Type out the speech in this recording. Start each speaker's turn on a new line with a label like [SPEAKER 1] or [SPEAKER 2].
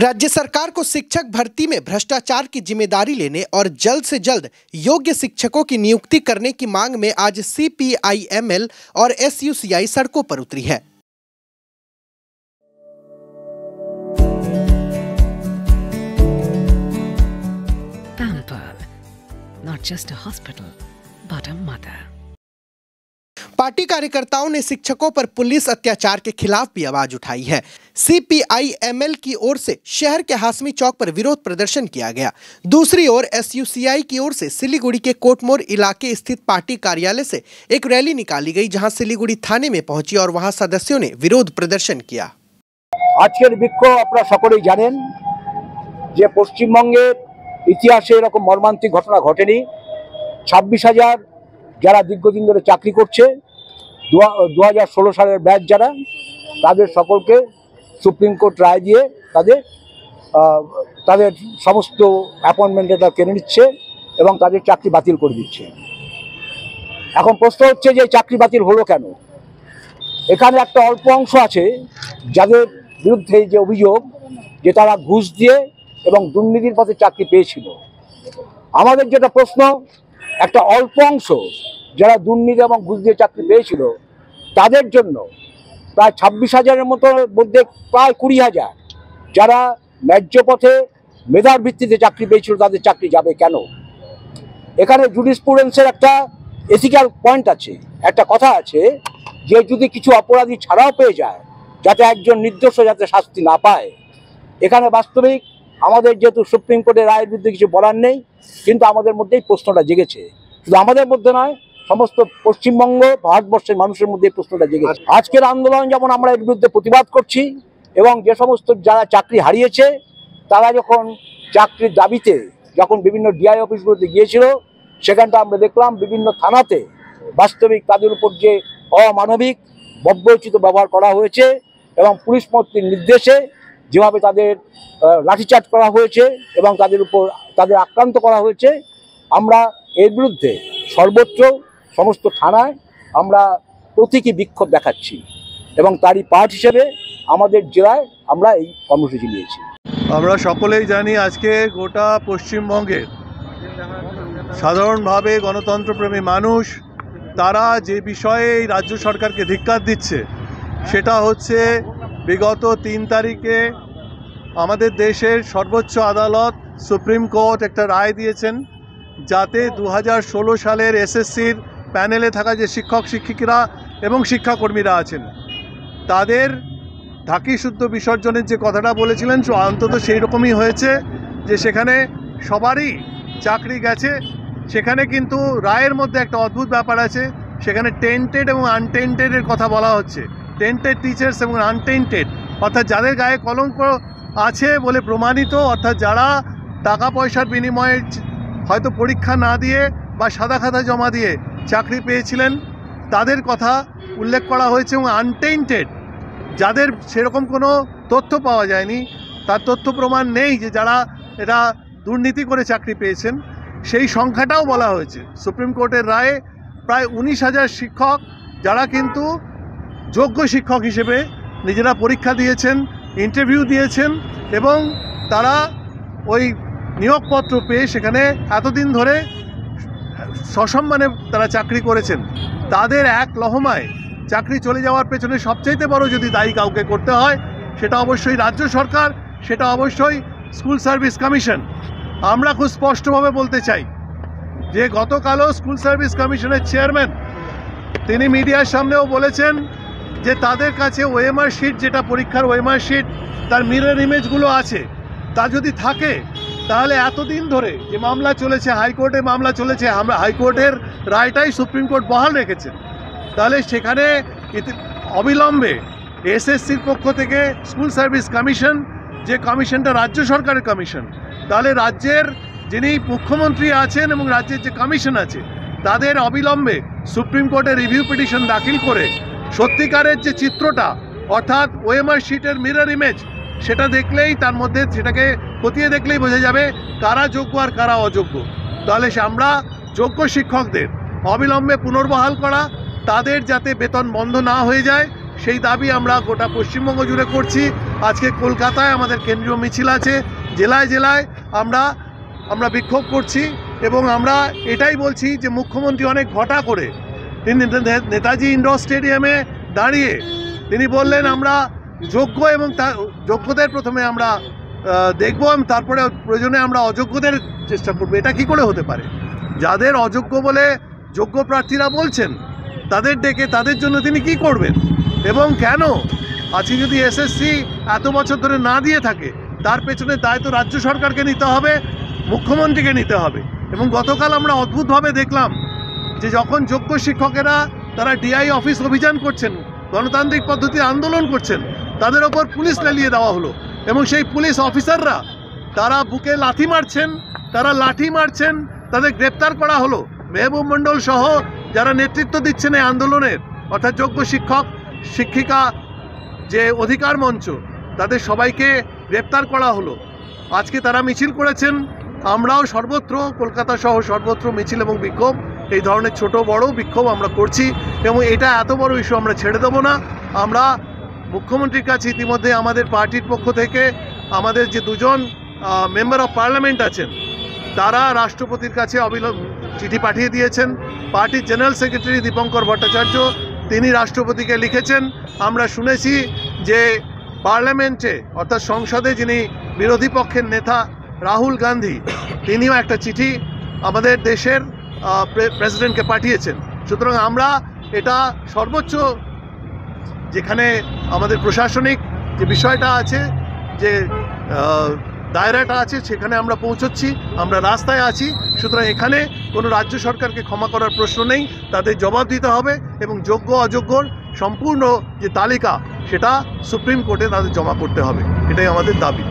[SPEAKER 1] राज्य सरकार को शिक्षक भर्ती में भ्रष्टाचार की जिम्मेदारी लेने और जल्द से जल्द योग्य शिक्षकों की नियुक्ति करने की मांग में आज CPIML और SUCI सड़कों पर उतरी है।
[SPEAKER 2] Not just a hospital, but a mother.
[SPEAKER 1] Party कार्यकर्ताओं ने शिक्षकों पर पुलिस अत्याचार के खिलाफ भी आवाज उठाई है। CPIML की ओर से शहर के हाशमी चौक पर विरोध प्रदर्शन किया गया। दूसरी ओर SUCI की ओर से सिलीगुड़ी के कोटमोर इलाके स्थित पार्टी कार्यालय से एक रैली निकाली गई, जहां सिलीगुड़ी थाने में पहुंची और वहां सदस्यों ने विरोध प्रदर्शन किया।
[SPEAKER 3] আজকের বিক্ষোভ আপনারা সকলেই জানেন যে পশ্চিমবঙ্গের ইতিহাসে এরকম মর্মান্তিক ঘটনা ঘটেনি। 26,000 যারা দীর্ঘদিন ধরে চাকরি করছে, 2016 সালের ব্যাচ যারা, তাদের সকলকে সুপ্রিম কোর্ট রায় দিয়ে তাদের সমস্ত অ্যাপয়েন্টমেন্ট লেটার কেড়ে নিচ্ছে এবং তাদের চাকরি বাতিল করে দিচ্ছে। এখন প্রশ্ন হচ্ছে যে চাকরি বাতিল হলো কেন? এখানে একটা অল্প অংশ আছে যাদের বিরুদ্ধে যে অভিযোগ যে তারা ঘুষ দিয়ে এবং দুর্নীতির পথে চাকরি পেয়েছিল। আমাদের যেটা প্রশ্ন, একটা অল্প অংশ যারা দুর্নীতি এবং ঘুষ দিয়ে চাকরি পেয়েছিল তাদের জন্য প্রায় 26,000-এর মধ্যে প্রায় 20,000 যারা ন্যায্য পথে মেধার ভিত্তিতে চাকরি পেয়েছিল, তাদের চাকরি যাবে কেন? এখানে জুরিসপ্রুডেন্সের একটা এথিক্যাল পয়েন্ট আছে, একটা কথা আছে যে যদি কিছু অপরাধী ছাড়াও পেয়ে যায়, যাতে একজন নির্দোষ যাতে শাস্তি না পায়। এখানে বাস্তবিক আমাদের যেহেতু সুপ্রিম কোর্টের রায়ের বিরুদ্ধে কিছু বলার নেই, কিন্তু আমাদের মধ্যেই প্রশ্নটা জেগেছে। শুধু আমাদের মধ্যে নয়, সমস্ত পশ্চিমবঙ্গ ভারতবর্ষের মানুষের মধ্যে প্রশ্নটা জেগেছে। আজকের আন্দোলন যেমন আমরা এর বিরুদ্ধে প্রতিবাদ করছি, এবং যে সমস্ত যারা চাকরি হারিয়েছে তারা যখন চাকরির দাবিতে যখন বিভিন্ন ডিআই অফিসগুলোতে গিয়েছিল, সেখানটা আমরা দেখলাম বিভিন্ন থানাতে বাস্তবিক তাদের উপর যে অমানবিক বর্বরোচিত ব্যবহার করা হয়েছে এবং পুলিশ মন্ত্রীর নির্দেশে যেভাবে তাদের লাঠিচার্জ করা হয়েছে এবং তাদের উপর তাদের আক্রান্ত করা হয়েছে, আমরা এর বিরুদ্ধে সর্বত্র সমস্ত থানায় আমরা প্রতীকী বিক্ষোভ দেখাচ্ছি এবং তারই পার্ট হিসেবে আমাদের জেলায় আমরা এই কর্মসূচি নিয়েছি।
[SPEAKER 4] আমরা সকলেই জানি আজকে গোটা পশ্চিমবঙ্গে সাধারণভাবে গণতন্ত্রপ্রেমী মানুষ তারা যে বিষয়ে এই রাজ্য সরকারকে ধিক্কার দিচ্ছে সেটা হচ্ছে বিগত 3 তারিখে আমাদের দেশের সর্বোচ্চ আদালত সুপ্রিম কোর্ট একটা রায় দিয়েছেন, যাতে 2016 সালের SSCর প্যানেলে থাকা যে শিক্ষক শিক্ষিকারা এবং শিক্ষাকর্মীরা আছেন তাদের ঢাকি শুদ্ধ বিসর্জনের যে কথাটা বলেছিলেন অন্তত সেই রকমই হয়েছে, যে সেখানে সবারই চাকরি গেছে। সেখানে কিন্তু রায়ের মধ্যে একটা অদ্ভুত ব্যাপার আছে, সেখানে টেন্টেড এবং আনটেন্টেডের কথা বলা হচ্ছে। টেন্টেড টিচার্স এবং আনটেন্টেড অর্থাৎ যাদের গায়ে কলঙ্ক আছে বলে প্রমাণিত, অর্থাৎ যারা টাকা পয়সার বিনিময়ে হয়তো পরীক্ষা না দিয়ে বা সাদা খাতা জমা দিয়ে চাকরি পেয়েছিলেন তাদের কথা উল্লেখ করা হয়েছে, এবং আনটেন্টেড যাদের সেরকম কোনো তথ্য পাওয়া যায়নি, তার তথ্য প্রমাণ নেই যে যারা এটা দুর্নীতি করে চাকরি পেয়েছেন, সেই সংখ্যাটাও বলা হয়েছে। সুপ্রিম কোর্টের রায়ে প্রায় 19,000 শিক্ষক যারা কিন্তু যোগ্য শিক্ষক হিসেবে নিজেরা পরীক্ষা দিয়েছেন, ইন্টারভিউ দিয়েছেন এবং তারা ওই নিয়োগপত্র পেয়ে সেখানে এতদিন ধরে সসম্মানে তারা চাকরি করেছেন, তাদের এক লহমায় চাকরি চলে যাওয়ার পেছনে সবচাইতে বড় যদি দায়ী কাউকে করতে হয় সেটা অবশ্যই রাজ্য সরকার, সেটা অবশ্যই স্কুল সার্ভিস কমিশন। আমরা খুব স্পষ্টভাবে বলতে চাই যে গতকালও স্কুল সার্ভিস কমিশনের চেয়ারম্যান তিনি মিডিয়ার সামনেও বলেছেন যে তাদের কাছে ওএমআর শিট, যেটা পরীক্ষার ওএমআর শিট, তার মিরর ইমেজগুলো আছে, তা যদি থাকে তাহলে এতদিন ধরে যে মামলা চলেছে, হাইকোর্টে মামলা চলেছে, আমরা হাইকোর্টের রায়টাই সুপ্রিম কোর্ট বহাল রেখেছেন, তাহলে সেখানে অবিলম্বে SSCর পক্ষ থেকে স্কুল সার্ভিস কমিশন, যে কমিশনটা রাজ্য সরকারের কমিশন, তাহলে রাজ্যের যিনি মুখ্যমন্ত্রী আছেন এবং রাজ্যের যে কমিশন আছে তাদের অবিলম্বে সুপ্রিম কোর্টে রিভিউ পিটিশন দাখিল করে সত্যিকারের যে চিত্রটা অর্থাৎ ওএমআর শিটের মিরর ইমেজ সেটা দেখলেই তার মধ্যে সেটাকে খতিয়ে দেখলেই বোঝা যাবে কারা যোগ্য আর কারা অযোগ্য। তাহলে আমরা যোগ্য শিক্ষকদের অবিলম্বে পুনর্বহাল করা, তাদের যাতে বেতন বন্ধ না হয়ে যায় সেই দাবি আমরা গোটা পশ্চিমবঙ্গ জুড়ে করছি। আজকে কলকাতায় আমাদের কেন্দ্রীয় মিছিল আছে, জেলায় জেলায় আমরা বিক্ষোভ করছি এবং আমরা এটাই বলছি যে মুখ্যমন্ত্রী অনেক ঘটা করে তিনি নেতাজি ইন্ডোর স্টেডিয়ামে দাঁড়িয়ে তিনি বললেন আমরা যোগ্য এবং যোগ্যদের প্রথমে আমরা দেখব এবং তারপরে প্রয়োজনে আমরা অযোগ্যদের চেষ্টা করব। এটা কি করে হতে পারে? যাদের অযোগ্য বলে যোগ্য প্রার্থীরা বলছেন তাদের ডেকে তাদের জন্য তিনি কি করবেন এবং কেন? আজকে যদি এসএসসি এত বছর ধরে না দিয়ে থাকে তার পেছনে দায়িত্ব রাজ্য সরকারকে নিতে হবে, মুখ্যমন্ত্রীকে নিতে হবে। এবং গতকাল আমরা অদ্ভুতভাবে দেখলাম যে যখন যোগ্য শিক্ষকেরা তারা ডিআই অফিস অভিযান করছেন, গণতান্ত্রিক পদ্ধতি আন্দোলন করছেন, তাদের ওপর পুলিশ লেলিয়ে দেওয়া হলো এবং সেই পুলিশ অফিসাররা তারা বুকে লাথি মারছেন, তারা লাঠি মারছেন, তাদের গ্রেপ্তার করা হলো। মেহবুব মণ্ডল সহ যারা নেতৃত্ব দিচ্ছেন এই আন্দোলনের, অর্থাৎ যোগ্য শিক্ষক শিক্ষিকা যে অধিকার মঞ্চ, তাদের সবাইকে গ্রেপ্তার করা হলো। আজকে তারা মিছিল করেছেন, আমরাও সর্বত্র কলকাতা সহ সর্বত্র মিছিল এবং বিক্ষোভ, এই ধরনের ছোট বড় বিক্ষোভ আমরা করছি এবং এটা এত বড় ইস্যু আমরা ছেড়ে দেবো না। আমরা মুখ্যমন্ত্রীর কাছে ইতিমধ্যে আমাদের পার্টির পক্ষ থেকে আমাদের যে দুজন মেম্বার অফ পার্লামেন্ট আছেন তারা রাষ্ট্রপতির কাছে চিঠি পাঠিয়ে দিয়েছেন। পার্টির জেনারেল সেক্রেটারি দীপঙ্কর ভট্টাচার্য তিনি রাষ্ট্রপতিকে লিখেছেন। আমরা শুনেছি যে পার্লামেন্টে অর্থাৎ সংসদে যিনি বিরোধী পক্ষের নেতা রাহুল গান্ধী তিনিও একটা চিঠি আমাদের দেশের প্রেসিডেন্টকে পাঠিয়েছেন। সুতরাং আমরা এটা সর্বোচ্চ যেখানে আমাদের প্রশাসনিক যে বিষয়টা আছে, যে দায়রাটা আছে, সেখানে আমরা পৌঁছচ্ছি, আমরা রাস্তায় আছি। সুতরাং এখানে কোনো রাজ্য সরকারকে ক্ষমা করার প্রশ্ন নেই, তাদের জবাব দিতে হবে এবং যোগ্য অযোগ্যর সম্পূর্ণ যে তালিকা সেটা সুপ্রিম কোর্টে তাদের জমা করতে হবে, এটাই আমাদের দাবি।